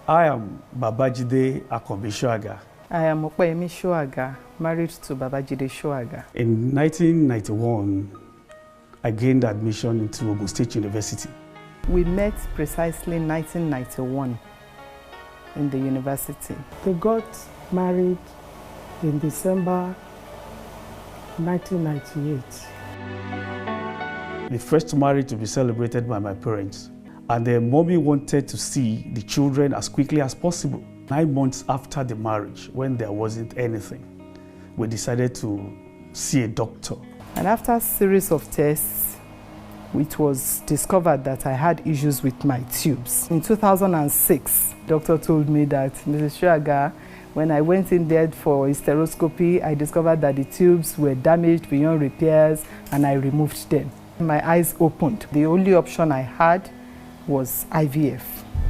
I am Babajide Akanbi Shoaga. I am Opeyemi Shoaga, married to Babajide Shoaga. In 1991, I gained admission into Ogun State University. We met precisely in 1991 in the university. They got married in December 1998. The first marriage to be celebrated by my parents. And then mommy wanted to see the children as quickly as possible. 9 months after the marriage, when there wasn't anything, we decided to see a doctor. And after a series of tests, it was discovered that I had issues with my tubes. In 2006, the doctor told me that, Mrs. Shoaga, when I went in there for hysteroscopy, I discovered that the tubes were damaged beyond repairs and I removed them. My eyes opened. The only option I had was IVF.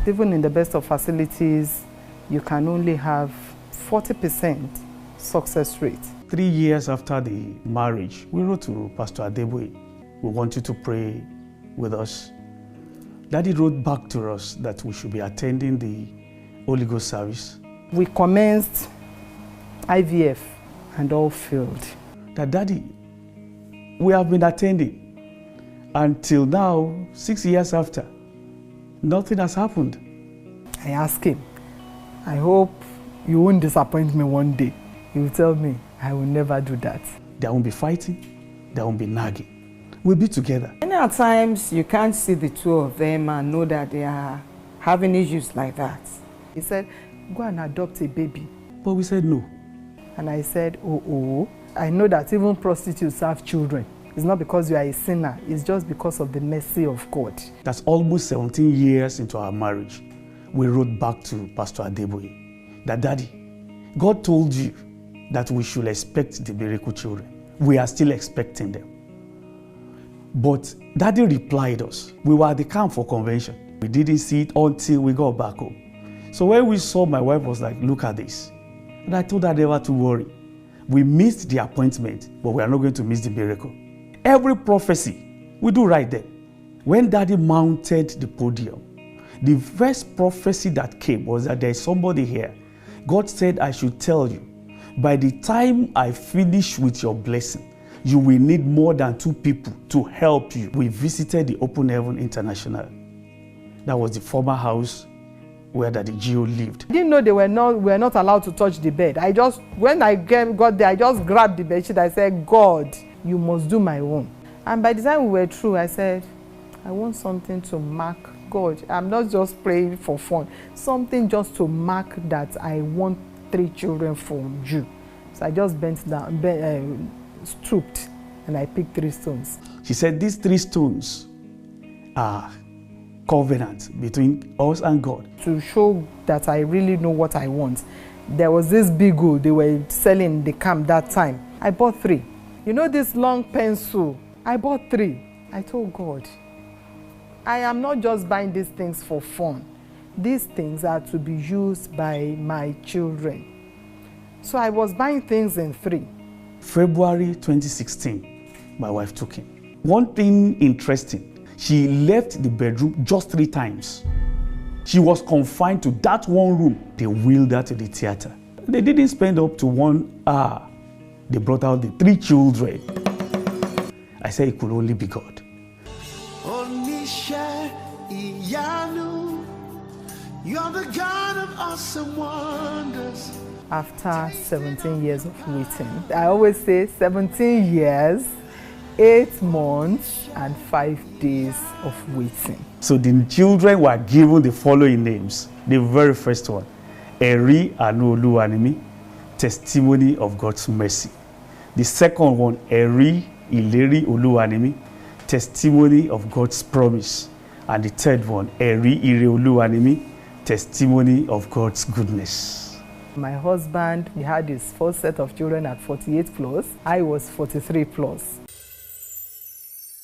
Even in the best of facilities, you can only have 40% success rate. 3 years after the marriage, we wrote to Pastor Adeboye. We want you to pray with us. Daddy wrote back to us that we should be attending the Holy Ghost service. We commenced IVF and all failed. That Daddy, we have been attending until now, 6 years after. Nothing has happened. I asked him, I hope you won't disappoint me one day. He will tell me, I will never do that. There won't be fighting, there won't be nagging. We'll be together. Many times you can't see the two of them and know that they are having issues like that. He said, go and adopt a baby. But we said no. And I said, oh, I know that even prostitutes have children. It's not because you are a sinner, it's just because of the mercy of God. That's almost 17 years into our marriage. We wrote back to Pastor Adeboye that, Daddy, God told you that we should expect the miracle children. We are still expecting them. But Daddy replied us. We were at the camp for convention. We didn't see it until we got back home. So when we saw, my wife was like, look at this. And I told her never to worry. We missed the appointment, but we are not going to miss the miracle. Every prophecy we do right there. When Daddy mounted the podium, the first prophecy that came was that there is somebody here. God said, I should tell you, by the time I finish with your blessing, you will need more than 2 people to help you. We visited the Open Heaven International. That was the former house where Daddy Gio lived. I didn't know we were not allowed to touch the bed. When I got there, I just grabbed the bedsheet. I said, God, you must do my own. And by the time we were through, I said, I want something to mark God. I'm not just praying for fun. Something just to mark that I want 3 children from you. So I just bent down, stooped, and I picked 3 stones. She said, these 3 stones are covenant between us and God. To show that I really know what I want, there was this big wood they were selling in the camp that time. I bought 3. You know this long pencil? I bought 3. I told God, I am not just buying these things for fun. These things are to be used by my children. So I was buying things in 3. February 2016, my wife took him. One thing interesting, she left the bedroom just 3 times. She was confined to that one room. They wheeled her to the theater. They didn't spend up to 1 hour. They brought out the 3 children. I said it could only be God. You're the God of awesome wonders. After 17 years of waiting, I always say 17 years, 8 months, and 5 days of waiting. So the children were given the following names. The very first one, Eri Anu Oluwanimi, testimony of God's mercy. The second one, Eri Ileri Oluwanimi, testimony of God's promise. And the third one, Eri Ire Oluwanimi, testimony of God's goodness. My husband, he had his first set of children at 48 plus. I was 43 plus.